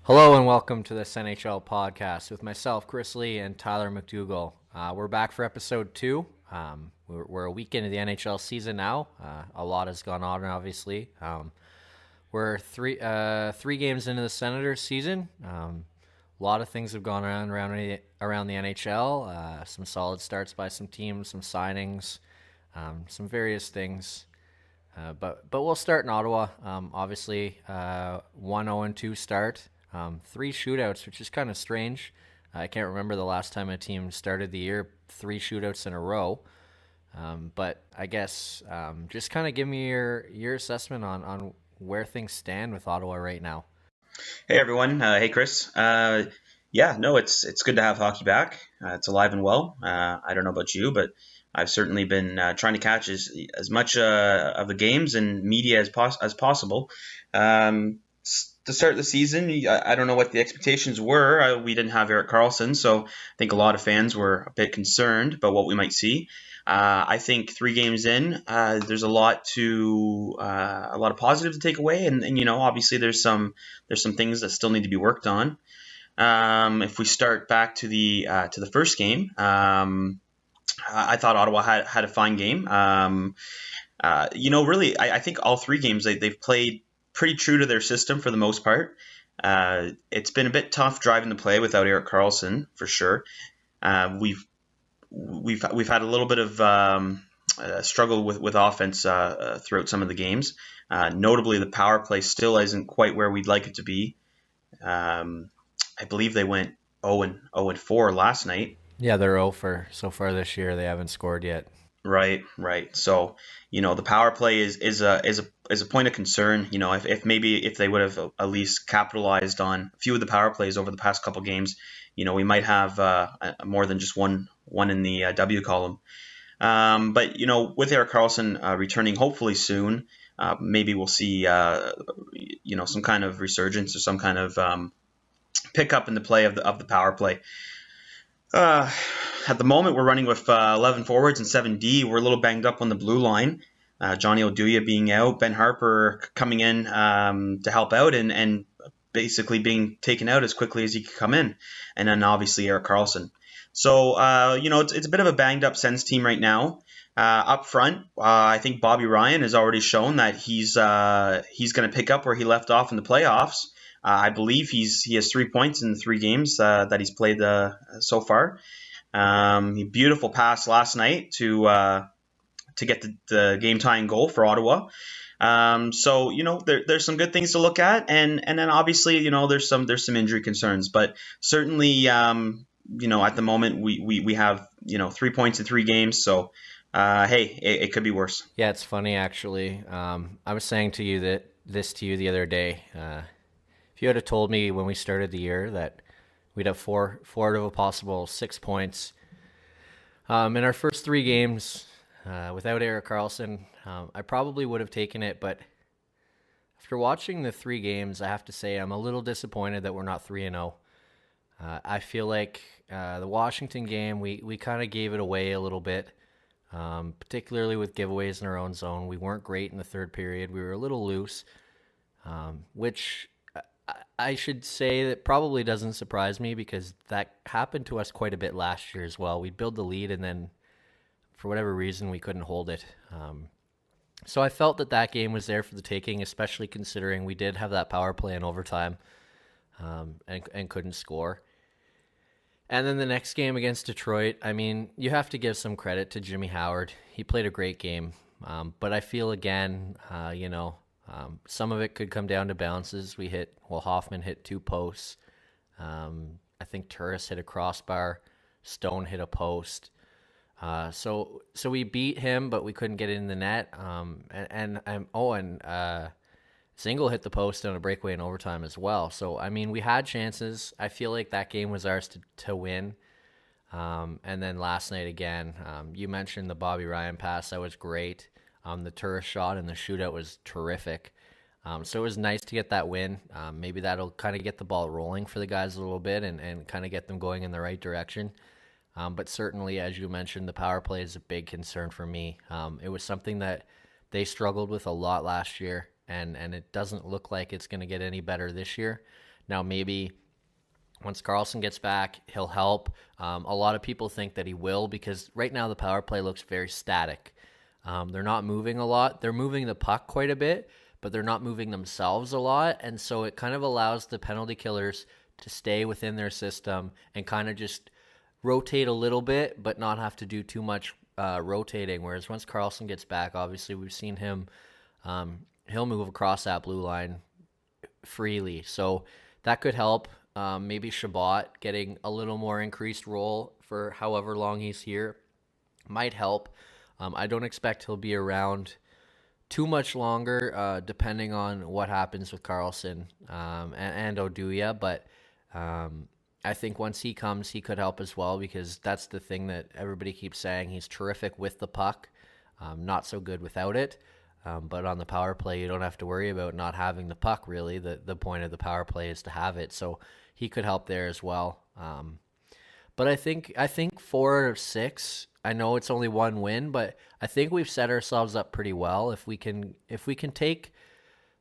Hello and welcome to the SeNHL Podcast with myself, Chris Lee, and Tyler McDougall. We're back for episode 2. We're a week into the NHL season now. A lot has gone on, obviously. We're three games into the Senators season. A lot of things have gone around the NHL. Some solid starts by some teams, some signings, some various things. But we'll start in Ottawa. Obviously, 1-0-2 start. 3 shootouts, which is kind of strange. I can't remember the last time a team started the year 3 shootouts in a row. But I guess just kind of give me your assessment on where things stand with Ottawa right now. Hey everyone. Hey Chris. It's good to have hockey back. It's alive and well. I don't know about you, but I've certainly been trying to catch as much of the games and media as possible. To start the season, I don't know what the expectations were. We didn't have Erik Karlsson, so I think a lot of fans were a bit concerned about what we might see. I think 3 games in, there's a lot of positive to take away, and obviously there's some things that still need to be worked on. If we start back to the first game, I thought Ottawa had a fine game. Really, I think all 3 games they've played pretty true to their system for the most part. It's been a bit tough driving the play without Erik Karlsson, for sure. We've had a little bit of struggle with offense throughout some of the games. Notably, the power play still isn't quite where we'd like it to be. I believe they went 0-4 last night. Yeah, they're 0 for so far this year. They haven't scored yet. Right. So, the power play is a point of concern. If they would have at least capitalized on a few of the power plays over the past couple games, we might have more than just one in the W column. But with Erik Karlsson returning hopefully soon, maybe we'll see some kind of resurgence or some kind of pickup in the play of the power play. At the moment, we're running with 11 forwards and 7D. We're a little banged up on the blue line. Johnny Oduya being out, Ben Harper coming in to help out and basically being taken out as quickly as he could come in. And then obviously Erik Karlsson. So, it's a bit of a banged up Sens team right now. Up front, I think Bobby Ryan has already shown that he's going to pick up where he left off in the playoffs. I believe he has 3 points in the 3 games that he's played so far. Beautiful pass last night to get the game tying goal for Ottawa. So there's some good things to look at, and then obviously there's some injury concerns, but certainly at the moment we have 3 points in 3 games. So hey, it could be worse. Yeah, it's funny actually. I was saying to you the other day. If you had told me when we started the year that we'd have 4 of a possible 6 points in our first 3 games without Erik Karlsson, I probably would have taken it. But after watching the 3 games, I have to say I'm a little disappointed that we're not 3-0. I feel like the Washington game, we kind of gave it away a little bit, particularly with giveaways in our own zone. We weren't great in the third period. We were a little loose, which I should say that probably doesn't surprise me because that happened to us quite a bit last year as well. We'd build the lead and then for whatever reason we couldn't hold it. So I felt that game was there for the taking, especially considering we did have that power play in overtime and couldn't score. And then the next game against Detroit, I mean, you have to give some credit to Jimmy Howard. He played a great game. But I feel again, some of it could come down to bounces. Hoffman hit 2 posts. I think Turris hit a crossbar. Stone hit a post. So we beat him, but we couldn't get it in the net. Single hit the post on a breakaway in overtime as well. So, I mean, we had chances. I feel like that game was ours to win. And then last night again, you mentioned the Bobby Ryan pass. That was great. The Turris shot and the shootout was terrific. So it was nice to get that win. Maybe that'll kind of get the ball rolling for the guys a little bit and kind of get them going in the right direction. But certainly, as you mentioned, the power play is a big concern for me. It was something that they struggled with a lot last year, and it doesn't look like it's going to get any better this year. Now, maybe once Karlsson gets back, he'll help. A lot of people think that he will because right now the power play looks very static. They're not moving a lot. They're moving the puck quite a bit, but they're not moving themselves a lot. And so it kind of allows the penalty killers to stay within their system and kind of just rotate a little bit, but not have to do too much rotating. Whereas once Karlsson gets back, obviously we've seen him, he'll move across that blue line freely. So that could help. Maybe Shabbat getting a little more increased role for however long he's here might help. I don't expect he'll be around too much longer, depending on what happens with Karlsson and Oduya. But I think once he comes, he could help as well, because that's the thing that everybody keeps saying. He's terrific with the puck, not so good without it. But on the power play, you don't have to worry about not having the puck, really. The point of the power play is to have it. So he could help there as well. But I think 4 out of 6, I know it's only one win, but I think we've set ourselves up pretty well. If we can take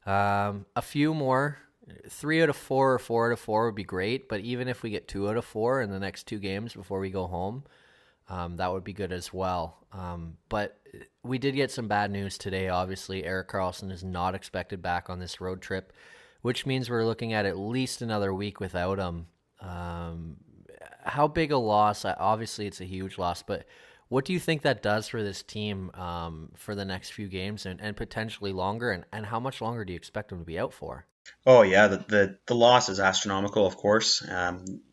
a few more, 3 out of 4 or 4 out of 4 would be great. But even if we get 2 out of 4 in the next 2 games before we go home, that would be good as well. But we did get some bad news today. Obviously, Erik Karlsson is not expected back on this road trip, which means we're looking at least another week without him. How big a loss? Obviously, it's a huge loss, but what do you think that does for this team for the next few games and potentially longer? And how much longer do you expect him to be out for? Oh yeah, the loss is astronomical, of course.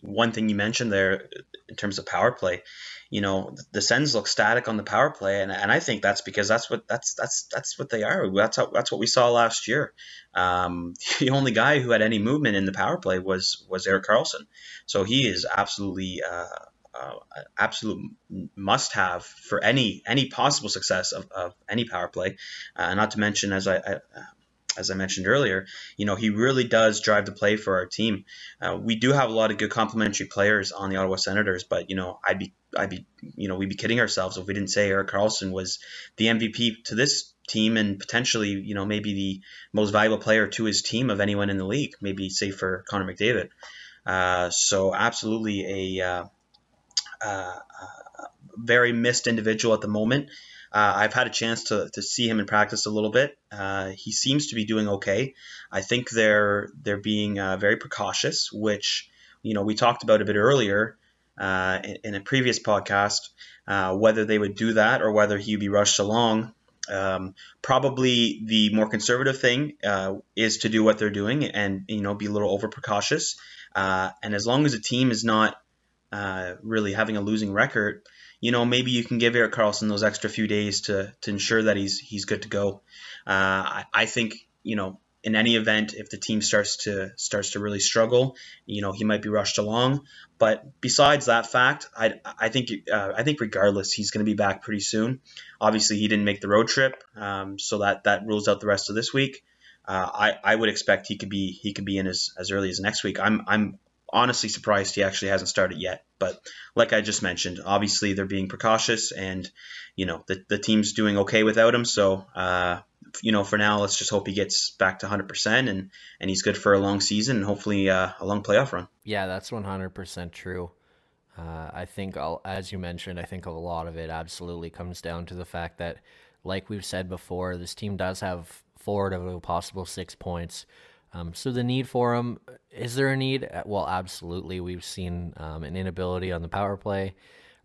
One thing you mentioned there in terms of power play, the Sens look static on the power play, and I think that's because that's what they are. That's what we saw last year. The only guy who had any movement in the power play was Erik Karlsson, so he is absolutely absolute must-have for any possible success of any power play. Not to mention, as I mentioned earlier, he really does drive the play for our team. We do have a lot of good complementary players on the Ottawa Senators, but we'd be kidding ourselves if we didn't say Erik Karlsson was the MVP to this team and potentially, maybe the most valuable player to his team of anyone in the league, maybe save for Connor McDavid. So absolutely a very missed individual at the moment. I've had a chance to see him in practice a little bit. He seems to be doing okay. I think they're being very precautious, which we talked about a bit earlier in a previous podcast, whether they would do that or whether he'd be rushed along. Probably the more conservative thing is to do what they're doing and be a little over precautious. And as long as the team is not really having a losing record, maybe you can give Erik Karlsson those extra few days to ensure that he's good to go. I think, in any event, if the team starts to really struggle, he might be rushed along. But besides that fact, I think regardless, he's going to be back pretty soon. Obviously, he didn't make the road trip, so that rules out the rest of this week. I would expect he could be in as early as next week. I'm honestly surprised he actually hasn't started yet. But like I just mentioned, obviously they're being precautious, and the team's doing okay without him. So for now, let's just hope he gets back to 100% and he's good for a long season and hopefully a long playoff run. Yeah, that's 100% true. I think, as you mentioned, I think a lot of it absolutely comes down to the fact that, like we've said before, this team does have 4 out of a possible 6 points. So the need for him, is there a need? Well, absolutely. We've seen an inability on the power play,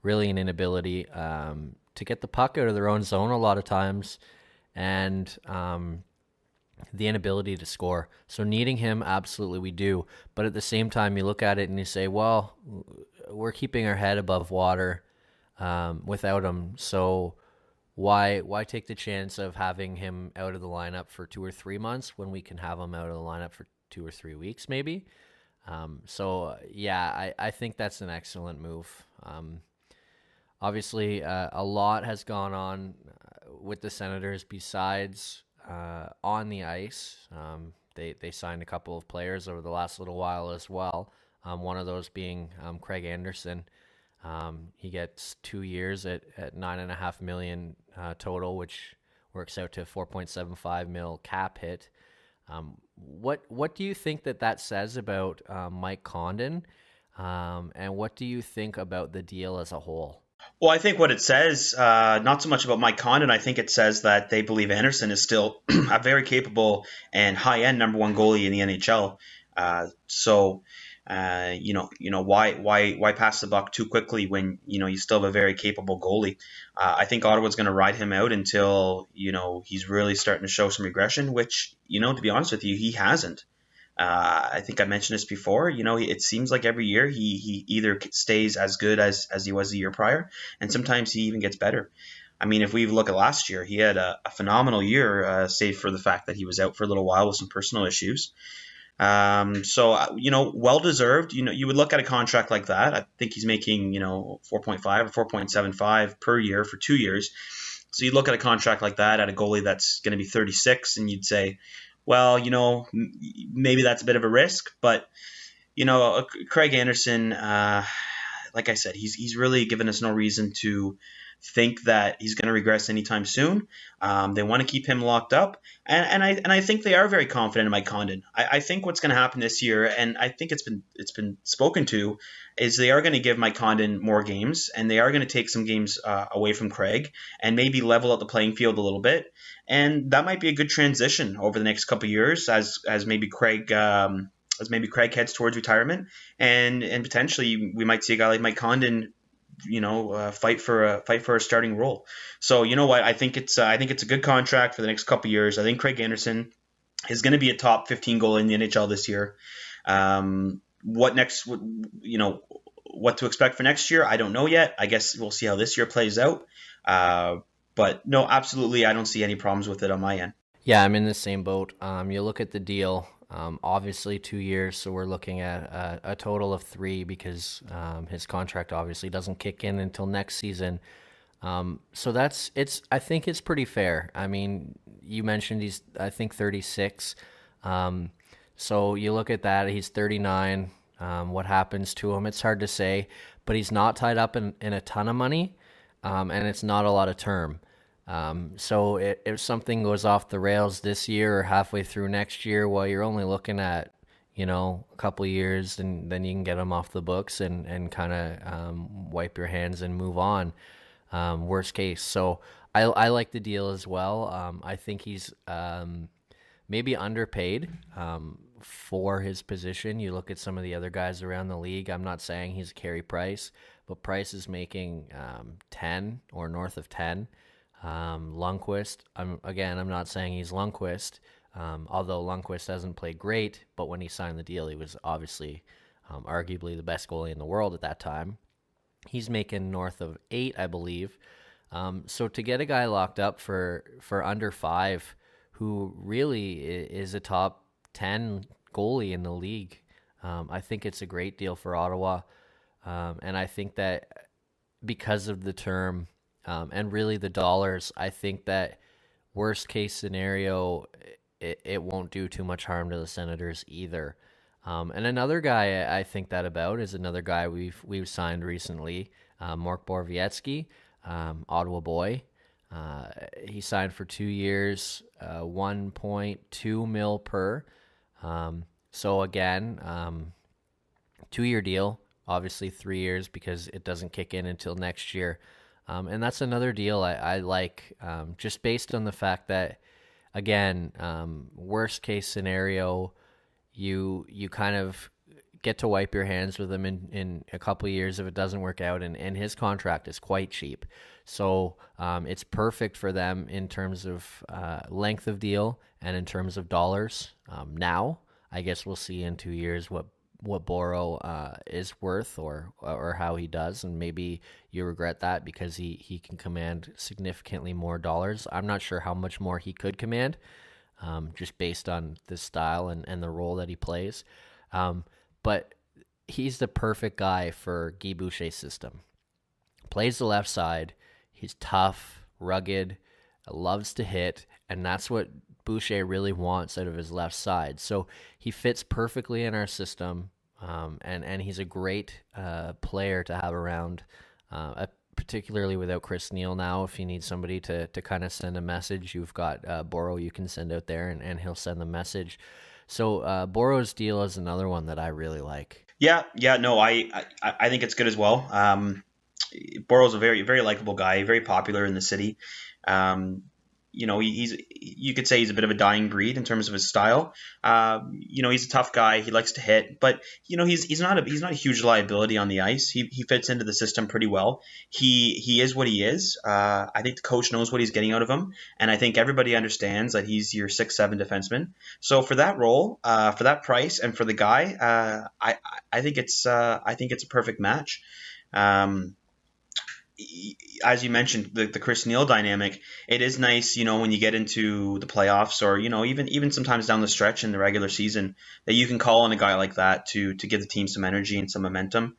really an inability to get the puck out of their own zone a lot of times, and the inability to score. So needing him, absolutely we do. But at the same time, you look at it and you say, well, we're keeping our head above water without him. So why take the chance of having him out of the lineup for 2 or 3 months when we can have him out of the lineup for 2 or 3 weeks maybe? I think that's an excellent move. Obviously, a lot has gone on with the Senators besides on the ice. They signed a couple of players over the last little while as well. One of those being Craig Anderson. He gets 2 years at $9.5 million total, which works out to $4.75 million cap hit. What do you think that says about Mike Condon, and what do you think about the deal as a whole? Well, I think what it says, not so much about Mike Condon, I think it says that they believe Anderson is still a very capable and high-end number one goalie in the NHL. Why pass the buck too quickly when you still have a very capable goalie? I think Ottawa's going to ride him out until he's really starting to show some regression, which to be honest with you, he hasn't. I think I mentioned this before. It seems like every year he either stays as good as he was the year prior, and sometimes he even gets better. I mean, if we look at last year, he had a phenomenal year, save for the fact that he was out for a little while with some personal issues. Well deserved. You would look at a contract like that. I think he's making 4.5 or 4.75 per year for 2 years. So you look at a contract like that at a goalie that's going to be 36, and you'd say, well, maybe that's a bit of a risk, but Craig Anderson, like I said, he's really given us no reason to think that he's going to regress anytime soon. They want to keep him locked up, and I think they are very confident in Mike Condon. I think what's going to happen this year, and I think it's been spoken to, is they are going to give Mike Condon more games, and they are going to take some games away from Craig, and maybe level out the playing field a little bit, and that might be a good transition over the next couple of years as maybe Craig. Heads towards retirement, and potentially we might see a guy like Mike Condon, fight for a starting role. So you know what? I think it's a good contract for the next couple of years. I think Craig Anderson is going to be a top 15 goalie in the NHL this year. What next? What to expect for next year? I don't know yet. I guess we'll see how this year plays out. But no, absolutely, I don't see any problems with it on my end. Yeah, I'm in the same boat. You look at the deal. Obviously 2 years, so we're looking at a total of 3 because his contract obviously doesn't kick in until next season. So I think it's pretty fair. I mean, you mentioned he's, I think, 36. So you look at that, he's 39. What happens to him? It's hard to say, but he's not tied up in a ton of money, and it's not a lot of term. So if something goes off the rails this year or halfway through next year, well, you're only looking at, a couple of years, and then you can get them off the books and kind of wipe your hands and move on, worst case. So I like the deal as well. I think he's maybe underpaid for his position. You look at some of the other guys around the league. I'm not saying he's Carey Price, but Price is making 10 or north of 10. Lundqvist, I'm not saying he's Lundqvist, although Lundqvist hasn't played great, but when he signed the deal, he was obviously arguably the best goalie in the world at that time. He's making north of 8, I believe. So to get a guy locked up for under 5, who really is a top 10 goalie in the league, I think it's a great deal for Ottawa. And I think that because of the term, and really the dollars, I think that worst case scenario, it won't do too much harm to the Senators either. And another guy I think that about is another guy we've signed recently, Mark Borowiecki, Ottawa boy. He signed for 2 years, $1.2 million per. So again, 2-year deal, obviously 3 years because it doesn't kick in until next year. And that's another deal I like, just based on the fact that, again, worst case scenario, you kind of get to wipe your hands with him in a couple of years if it doesn't work out, and his contract is quite cheap. So it's perfect for them in terms of length of deal and in terms of dollars. Now, I guess we'll see in 2 years what Boro is worth or how he does, and maybe you regret that because he can command significantly more dollars. I'm not sure how much more he could command, just based on the style and the role that he plays. But he's the perfect guy for Guy Boucher's system. Plays the left side. He's tough, rugged, loves to hit, and that's what Boucher really wants out of his left side. So he fits perfectly in our system, and he's a great player to have around, particularly without Chris Neal now. If you need somebody to kind of send a message, you've got Boro you can send out there, and he'll send the message. So Boro's deal is another one that I really like. Yeah, no, I think it's good as well. Boro's a very, very likable guy, very popular in the city. You could say he's a bit of a dying breed in terms of his style. He's a tough guy. He likes to hit, but he's not a huge liability on the ice. He fits into the system pretty well. He is what he is. I think the coach knows what he's getting out of him, and I think everybody understands that he's your 6'7" defenseman. So for that role, for that price, and for the guy, I think it's a perfect match. As you mentioned, the Chris Neal dynamic, it is nice, when you get into the playoffs, or, even sometimes down the stretch in the regular season, that you can call on a guy like that to give the team some energy and some momentum.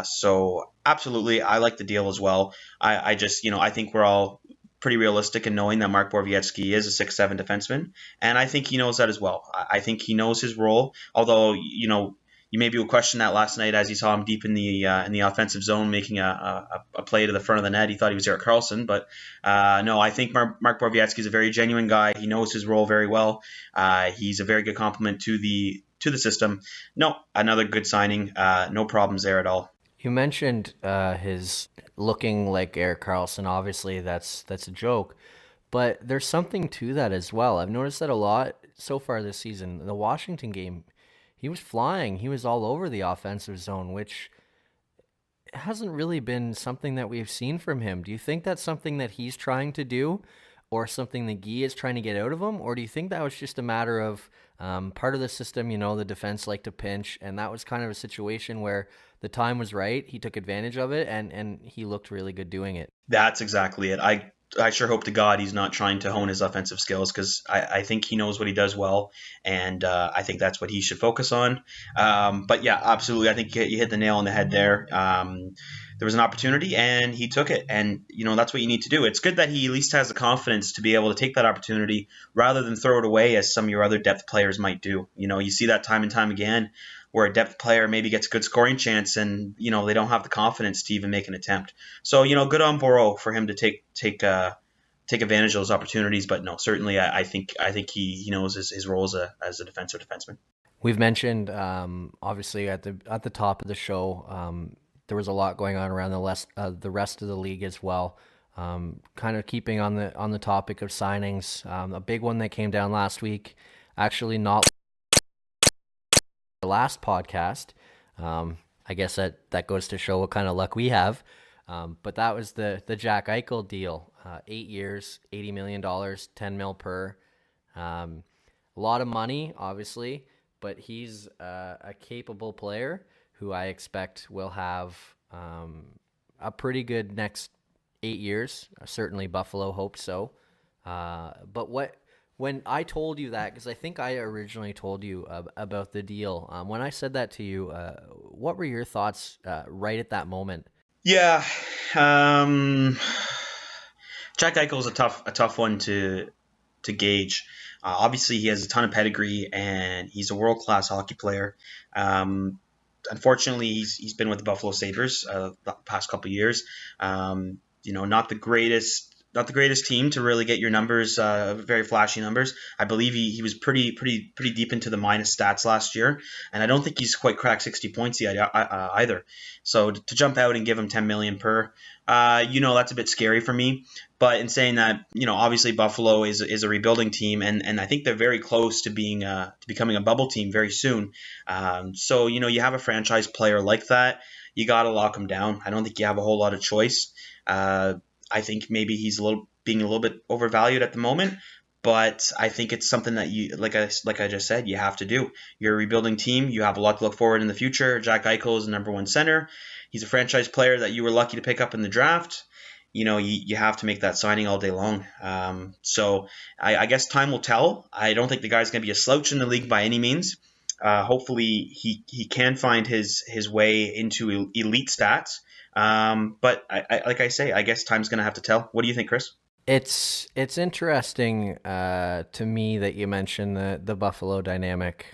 So absolutely, I like the deal as well. I just, I think we're all pretty realistic in knowing that Mark Borowiecki is a 6'7" defenseman, and I think he knows that as well. I think he knows his role, although, you maybe will question that last night as you saw him deep in the offensive zone making a play to the front of the net. He thought he was Erik Karlsson, but no, I think Mark Borowiecki is a very genuine guy. He knows his role very well. He's a very good complement to the system. No, another good signing. No problems there at all. You mentioned his looking like Erik Karlsson. Obviously, that's a joke, but there's something to that as well. I've noticed that a lot so far this season. The Washington game, he was flying. He was all over the offensive zone, which hasn't really been something that we've seen from him. Do you think that's something that he's trying to do, or something that Guy is trying to get out of him? Or do you think that was just a matter of part of the system, the defense like to pinch, and that was kind of a situation where the time was right, he took advantage of it, and he looked really good doing it? That's exactly it. I sure hope to God he's not trying to hone his offensive skills, because I think he knows what he does well, and I think that's what he should focus on. But yeah, absolutely. I think you hit the nail on the head there. There was an opportunity, and he took it, and that's what you need to do. It's good that he at least has the confidence to be able to take that opportunity rather than throw it away as some of your other depth players might do. You see that time and time again, where a depth player maybe gets a good scoring chance and, they don't have the confidence to even make an attempt. So, good on Boro for him to take advantage of those opportunities. But no, certainly I think he knows his role as a defensive defenseman. We've mentioned, obviously at the top of the show, there was a lot going on around the rest of the league as well. Kind of keeping on the topic of signings, a big one that came down last week, actually not the last podcast. I guess that goes to show what kind of luck we have. But that was the Jack Eichel deal. 8 years, $80 million, $10 million per. A lot of money, obviously, but he's a capable player who I expect will have a pretty good next 8 years. Certainly Buffalo hopes so. But when I told you that, because I think I originally told you about the deal, when I said that to you, what were your thoughts right at that moment? Yeah, Jack Eichel is a tough one to gauge. Obviously, he has a ton of pedigree, and he's a world-class hockey player. Unfortunately, he's been with the Buffalo Sabres the past couple of years. Not the greatest team to really get your numbers, very flashy numbers. I believe he was pretty deep into the minus stats last year, and I don't think he's quite cracked 60 points yet either. So to jump out and give him $10 million per, that's a bit scary for me. But in saying that, obviously Buffalo is a rebuilding team, and I think they're very close to becoming a bubble team very soon. So you have a franchise player like that, you got to lock him down. I don't think you have a whole lot of choice. I think maybe he's being a little bit overvalued at the moment, but I think it's something that you, like I just said, you have to do. You're a rebuilding team. You have a lot to look forward in the future. Jack Eichel is the number one center. He's a franchise player that you were lucky to pick up in the draft. You have to make that signing all day long. So I guess time will tell. I don't think the guy's going to be a slouch in the league by any means. Hopefully he can find his way into elite stats. But like I say, I guess time's going to have to tell. What do you think, Chris? It's interesting to me that you mentioned the Buffalo dynamic.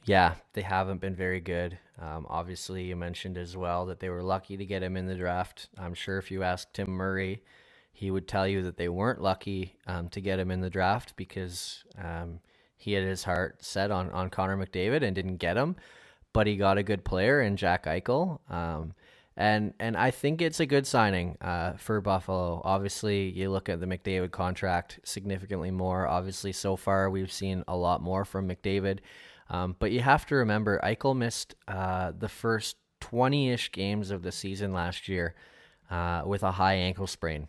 Yeah, they haven't been very good. Obviously, you mentioned as well that they were lucky to get him in the draft. I'm sure if you asked Tim Murray, he would tell you that they weren't lucky to get him in the draft because he had his heart set on Connor McDavid and didn't get him, but he got a good player in Jack Eichel. And I think it's a good signing for Buffalo. Obviously, you look at the McDavid contract, significantly more. Obviously, so far we've seen a lot more from McDavid. But you have to remember, Eichel missed the first 20-ish games of the season last year with a high ankle sprain.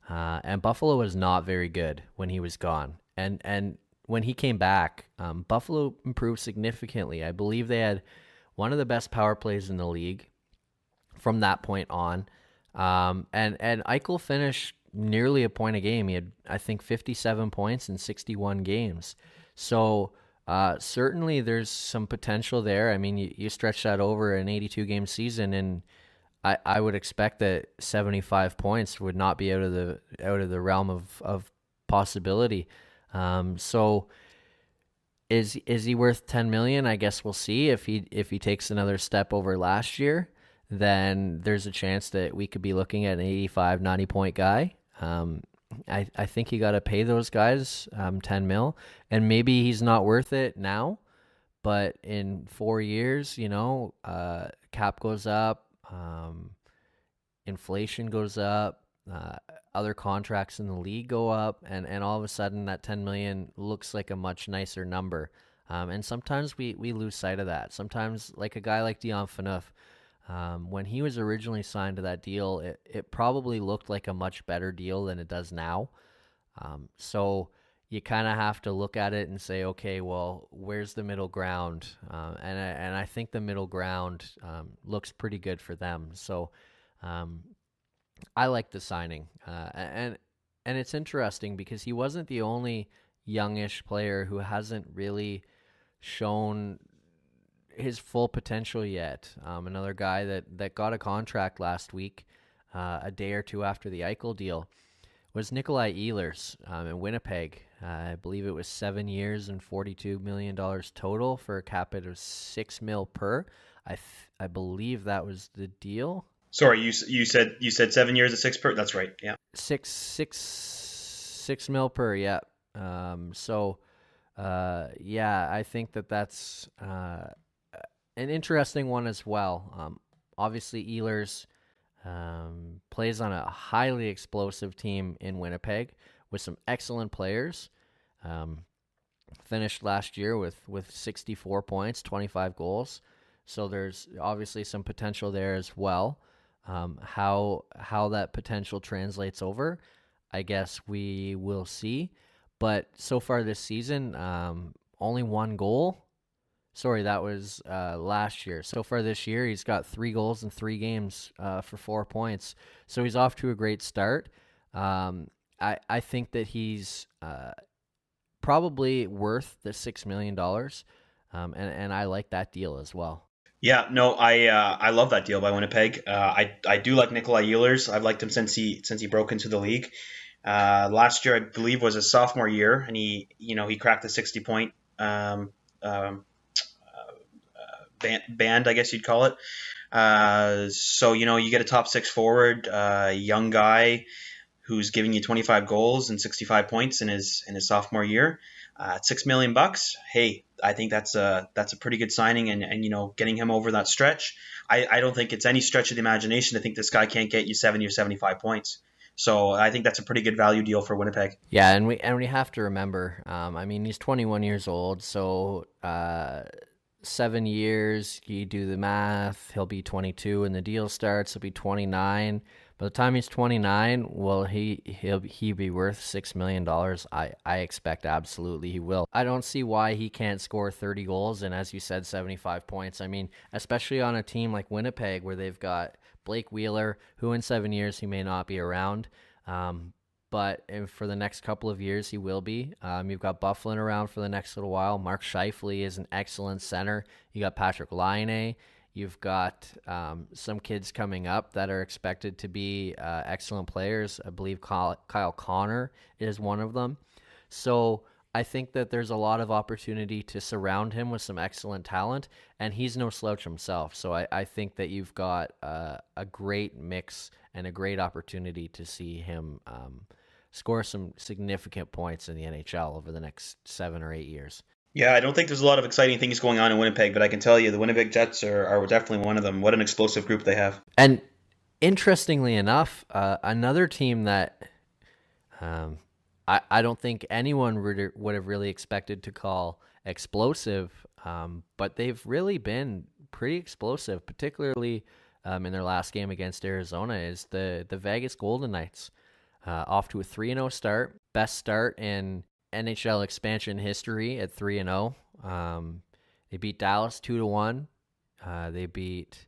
And Buffalo was not very good when he was gone. And when he came back, Buffalo improved significantly. I believe they had one of the best power plays in the league from that point on. And Eichel finished nearly a point a game. He had, I think, 57 points in 61 games. So certainly there's some potential there. I mean, you stretch that over an 82-game season, and I would expect that 75 points would not be out of the realm of possibility. So is he worth 10 million? I guess we'll see. If he takes another step over last year, then there's a chance that we could be looking at an 85, 90 point guy. I think you got to pay those guys 10 mil, and maybe he's not worth it now, but in 4 years, cap goes up, inflation goes up, other contracts in the league go up, and all of a sudden that 10 million looks like a much nicer number. And sometimes we lose sight of that. Sometimes, like a guy like Dion Phaneuf, when he was originally signed to that deal, it probably looked like a much better deal than it does now. So you kind of have to look at it and say, okay, well, where's the middle ground? And I think the middle ground looks pretty good for them. So I like the signing. And it's interesting because he wasn't the only youngish player who hasn't really shown his full potential yet. Another guy that got a contract last week, a day or two after the Eichel deal, was Nikolai Ehlers in Winnipeg. I believe it was 7 years and $42 million total for a cap hit of $6 million per. I believe that was the deal. Sorry, you said 7 years at $6 per. That's right. Yeah. $6 million per. Yeah. I think that's an interesting one as well. Obviously, Ehlers plays on a highly explosive team in Winnipeg with some excellent players. Finished last year with 64 points, 25 goals. So there's obviously some potential there as well. How that potential translates over, I guess we will see. But so far this season, only one goal. Sorry, that was last year. So far this year, he's got 3 goals in 3 games for 4 points. So he's off to a great start. I think that he's probably worth the $6 million, and I like that deal as well. Yeah, no, I love that deal by Winnipeg. I do like Nikolai Ehlers. I've liked him since he broke into the league. Last year, I believe, was his sophomore year, and he cracked the 60-point band, I guess you'd call it. So you get a top 6 forward, young guy who's giving you 25 goals and 65 points in his sophomore year. At $6 million, hey, I think that's a pretty good signing, and getting him over that stretch. I don't think it's any stretch of the imagination to think this guy can't get you 70 or 75 points. So I think that's a pretty good value deal for Winnipeg. Yeah, and we have to remember, he's 21 years old, so 7 years, you do the math, he'll be 22 when the deal starts, he'll be 29. By the time he's 29, will he'll be worth $6 million? I expect absolutely he will. I don't see why he can't score 30 goals and, as you said, 75 points. I mean, especially on a team like Winnipeg where they've got Blake Wheeler, who in 7 years he may not be around, but for the next couple of years he will be. You've got Bufflin around for the next little while. Mark Scheifele is an excellent center. You got Patrick Laine. You've got some kids coming up that are expected to be excellent players. I believe Kyle Connor is one of them. So I think that there's a lot of opportunity to surround him with some excellent talent, and he's no slouch himself. So I think that you've got a great mix and a great opportunity to see him score some significant points in the NHL over the next 7 or 8 years. Yeah, I don't think there's a lot of exciting things going on in Winnipeg, but I can tell you the Winnipeg Jets are definitely one of them. What an explosive group they have. And interestingly enough, another team that I don't think anyone would have really expected to call explosive, but they've really been pretty explosive, particularly in their last game against Arizona, is the Vegas Golden Knights. Off to a 3-0 start, best start in NHL expansion history at 3-0. They beat Dallas 2-1. They beat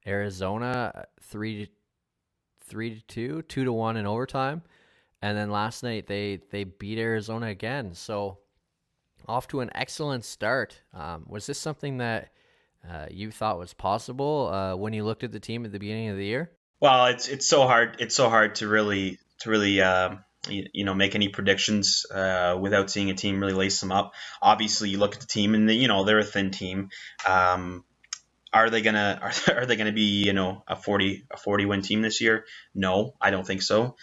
Arizona 3-2, 2-1 in overtime. And then last night they beat Arizona again. So off to an excellent start. Was this something that you thought was possible when you looked at the team at the beginning of the year? Well, it's so hard. It's so hard to really make any predictions without seeing a team really lace them up. Obviously, you look at the team and they're a thin team. Are they gonna be a 40 win team this year? No, I don't think so.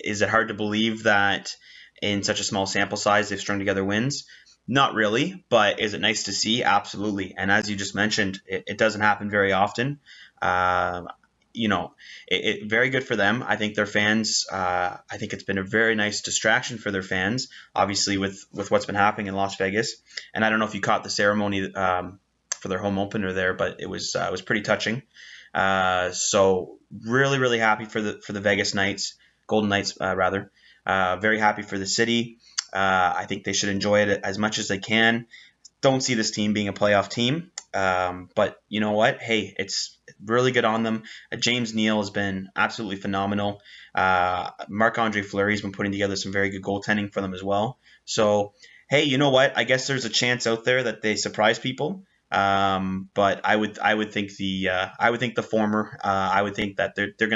Is it hard to believe that in such a small sample size they've strung together wins? Not really, but is it nice to see? Absolutely. And as you just mentioned, it doesn't happen very often. Very good for them. I think their fans, I think it's been a very nice distraction for their fans, obviously with what's been happening in Las Vegas. And I don't know if you caught the ceremony for their home opener there, but it was pretty touching. So really, really happy for the Vegas Knights, Golden Knights rather. Very happy for the city. I think they should enjoy it as much as they can. Don't see this team being a playoff team. But you know what? Hey, it's really good on them. James Neal has been absolutely phenomenal. Marc-Andre Fleury's been putting together some very good goaltending for them as well. So, hey, you know what? I guess there's a chance out there that they surprise people. But I would think the former. I would think that they're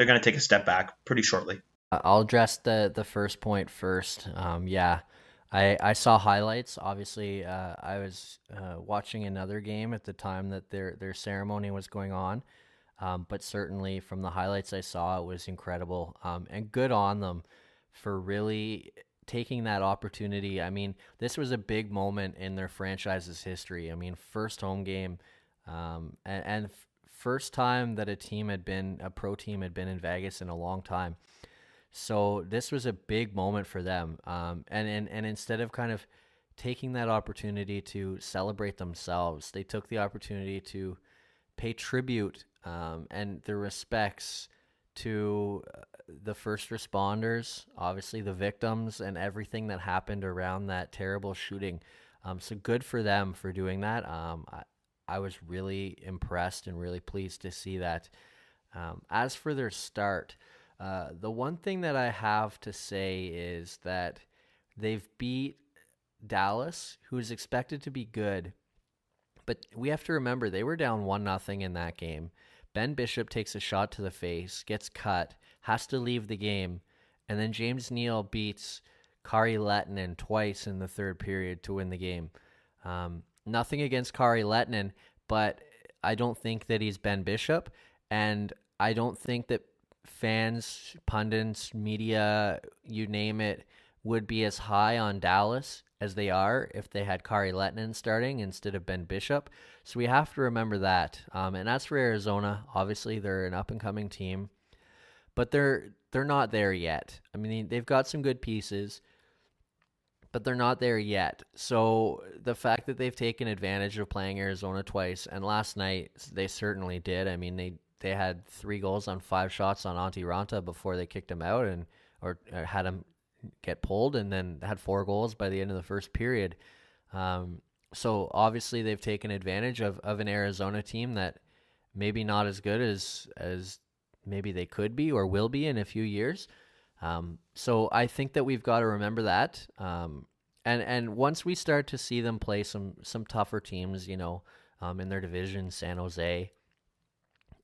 gonna take a step back pretty shortly. I'll address the first point first. I saw highlights. Obviously, I was watching another game at the time that their ceremony was going on. But certainly from the highlights I saw, it was incredible. And good on them for really taking that opportunity. I mean, this was a big moment in their franchise's history. I mean, first home game, and first time that a pro team had been in Vegas in a long time. So this was a big moment for them. And instead of kind of taking that opportunity to celebrate themselves, they took the opportunity to pay tribute and their respects to the first responders, obviously the victims, and everything that happened around that terrible shooting. So good for them for doing that. I was really impressed and really pleased to see that. As for their start, the one thing that I have to say is that they've beat Dallas, who is expected to be good. But we have to remember they were down 1-0 in that game. Ben Bishop takes a shot to the face, gets cut, has to leave the game, and then James Neal beats Kari Lehtinen twice in the third period to win the game. Nothing against Kari Lehtinen, but I don't think that he's Ben Bishop, and I don't think that fans, pundits, media, you name it, would be as high on Dallas as they are if they had Kari Lehtinen starting instead of Ben Bishop. So we have to remember that. And as for Arizona, obviously they're an up-and-coming team, but they're not there yet. I mean, they've got some good pieces, but they're not there yet. So the fact that they've taken advantage of playing Arizona twice, and last night they certainly did. I mean, they had 3 goals on 5 shots on Antti Ranta before they kicked him out or had him get pulled, and then had 4 goals by the end of the first period. So obviously they've taken advantage of an Arizona team that maybe not as good as maybe they could be or will be in a few years. So I think that we've got to remember that. And once we start to see them play some tougher teams, in their division, San Jose,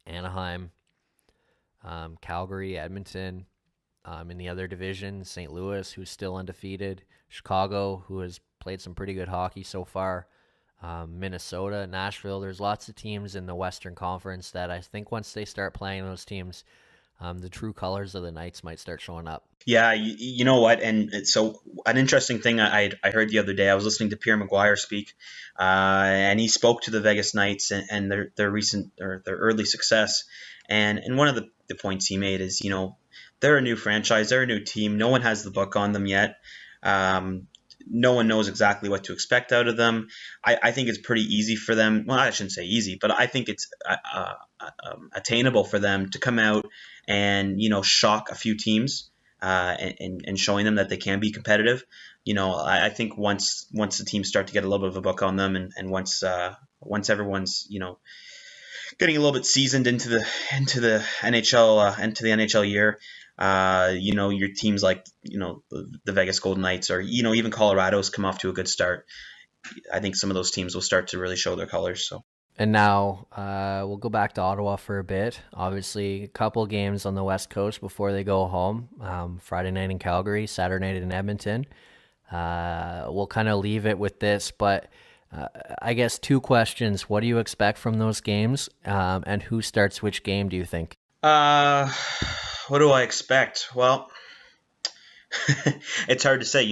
Anaheim, Calgary, Edmonton, In the other division, St. Louis, who's still undefeated, Chicago, who has played some pretty good hockey so far, Minnesota, Nashville. There's lots of teams in the Western Conference that I think once they start playing those teams, the true colors of the Knights might start showing up. Yeah, you know what? And so an interesting thing I heard the other day, I was listening to Pierre Maguire speak, and he spoke to the Vegas Knights and their recent or their early success. And one of the points he made is, they're a new franchise, they're a new team. No one has the book on them yet. No one knows exactly what to expect out of them. I think it's pretty easy for them. Well, I shouldn't say easy, but I think it's attainable for them to come out and, shock a few teams and showing them that they can be competitive. I think once the teams start to get a little bit of a book on them and once everyone's, getting a little bit seasoned into the NHL year, your teams like, the Vegas Golden Knights or, even Colorado's come off to a good start. I think some of those teams will start to really show their colors. So. And now we'll go back to Ottawa for a bit. Obviously, a couple games on the West Coast before they go home. Friday night in Calgary, Saturday night in Edmonton. We'll kind of leave it with this, but I guess 2 questions. What do you expect from those games? And who starts which game, do you think? What do I expect? Well, it's hard to say.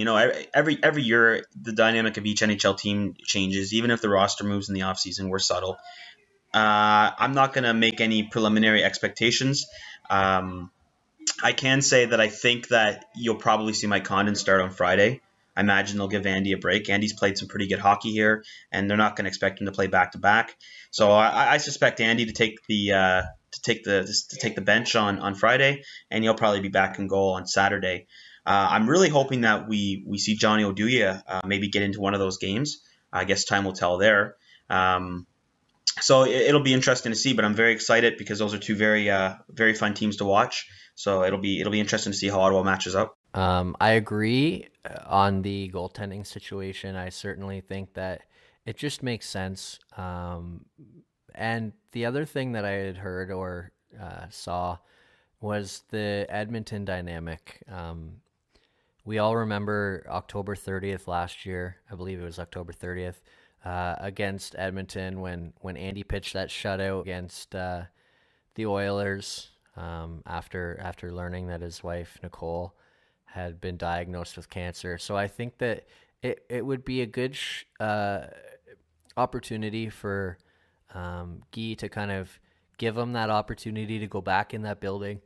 Every year the dynamic of each NHL team changes. Even if the roster moves in the offseason, we're subtle. I'm not going to make any preliminary expectations. I can say that I think that you'll probably see Mike Condon start on Friday. I imagine they'll give Andy a break. Andy's played some pretty good hockey here, and they're not going to expect him to play back to back. So I suspect Andy to take the bench on Friday, and he'll probably be back in goal on Saturday. I'm really hoping that we see Johnny Oduya maybe get into one of those games. I guess time will tell there. So it'll be interesting to see, but I'm very excited because those are two very fun teams to watch. So it'll be interesting to see how Ottawa matches up. I agree on the goaltending situation. I certainly think that it just makes sense. And the other thing that I had heard or saw was the Edmonton dynamic. We all remember October 30th last year. I believe it was October 30th against Edmonton when Andy pitched that shutout against the Oilers after learning that his wife, Nicole, had been diagnosed with cancer. So I think that it would be a good opportunity for Guy to kind of give him that opportunity to go back in that building,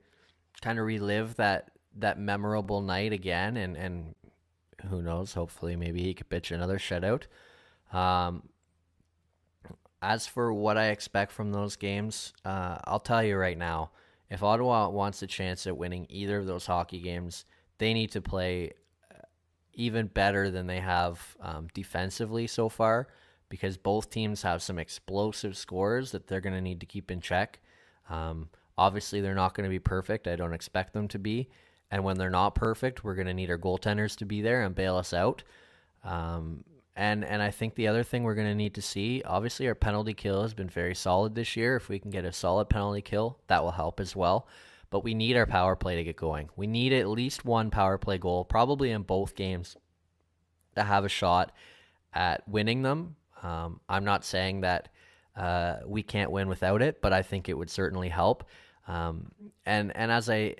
kind of relive that memorable night again, and who knows, hopefully maybe he could pitch another shutout. As for what I expect from those games, I'll tell you right now, if Ottawa wants a chance at winning either of those hockey games, they need to play even better than they have defensively so far, because both teams have some explosive scores that they're going to need to keep in check. Obviously, they're not going to be perfect. I don't expect them to be. And when they're not perfect, we're going to need our goaltenders to be there and bail us out. And I think the other thing we're going to need to see, obviously our penalty kill has been very solid this year. If we can get a solid penalty kill, that will help as well. But we need our power play to get going. We need at least one power play goal, probably in both games, to have a shot at winning them. I'm not saying that we can't win without it, but I think it would certainly help. And as I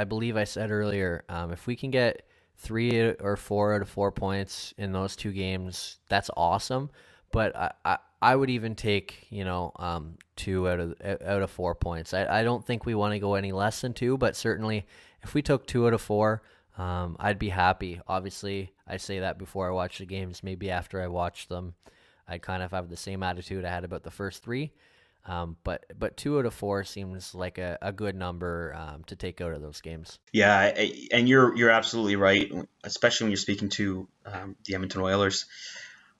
believe I said earlier, if we can get 3 or 4 out of 4 points in those 2 games, that's awesome. But I would even take 2 out of 4 points. I don't think we want to go any less than 2, but certainly if we took 2 out of 4, I'd be happy. Obviously, I say that before I watch the games. Maybe after I watch them, I kind of have the same attitude I had about the first 3. But 2 out of 4 seems like a good number to take out of those games. Yeah, and you're absolutely right, especially when you're speaking to the Edmonton Oilers.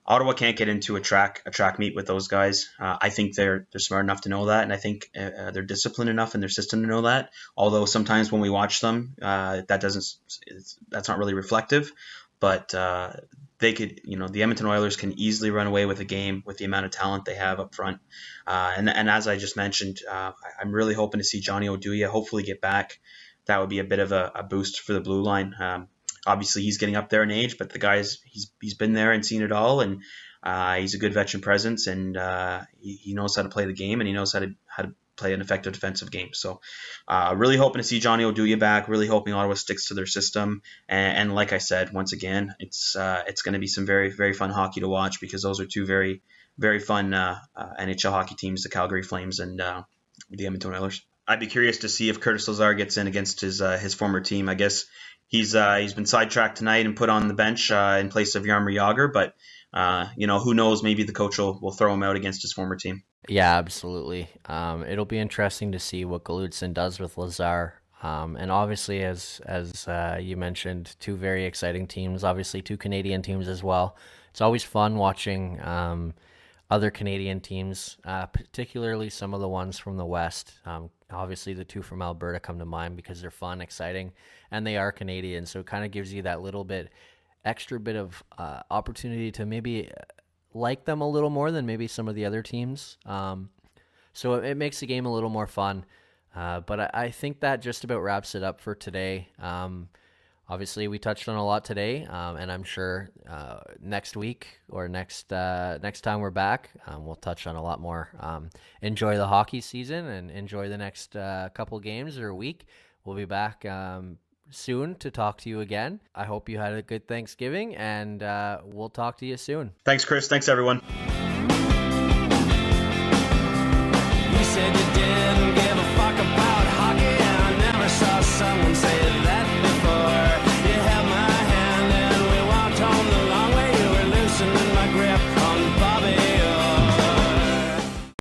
Ottawa can't get into a track meet with those guys. I think they're smart enough to know that, and I think they're disciplined enough in their system to know that. Although sometimes when we watch them, that's not really reflective. But they could, the Edmonton Oilers can easily run away with a game with the amount of talent they have up front. And as I just mentioned, I'm really hoping to see Johnny Oduya hopefully get back. that would be a bit of a boost for the blue line. Obviously, he's getting up there in age, but the guy's he's been there and seen it all, and he's a good veteran presence, and he knows how to play the game, and he knows how to play an effective defensive game. So really hoping to see Johnny Oduya back, really hoping Ottawa sticks to their system. And like I said, once again, it's going to be some very, very fun hockey to watch, because those are two very, very fun NHL hockey teams, the Calgary Flames and the Edmonton Oilers. I'd be curious to see if Curtis Lazar gets in against his former team. I guess he's been sidetracked tonight and put on the bench in place of Jaromir Jagr, but who knows? Maybe the coach will throw him out against his former team. Yeah, absolutely. It'll be interesting to see what Galudson does with Lazar. And obviously, as you mentioned, two very exciting teams, obviously two Canadian teams as well. It's always fun watching other Canadian teams, particularly some of the ones from the West. Obviously, the two from Alberta come to mind because they're fun, exciting, and they are Canadian. So it kind of gives you that little bit extra bit of opportunity to maybe like them a little more than maybe some of the other teams. So it makes the game a little more fun. But I think that just about wraps it up for today. Obviously, we touched on a lot today, and I'm sure next week or next time we're back, we'll touch on a lot more. Enjoy the hockey season and enjoy the next couple games or week. We'll be back soon to talk to you again. I hope you had a good Thanksgiving, and we'll talk to you soon. Thanks, Chris. Thanks, everyone. You said you didn't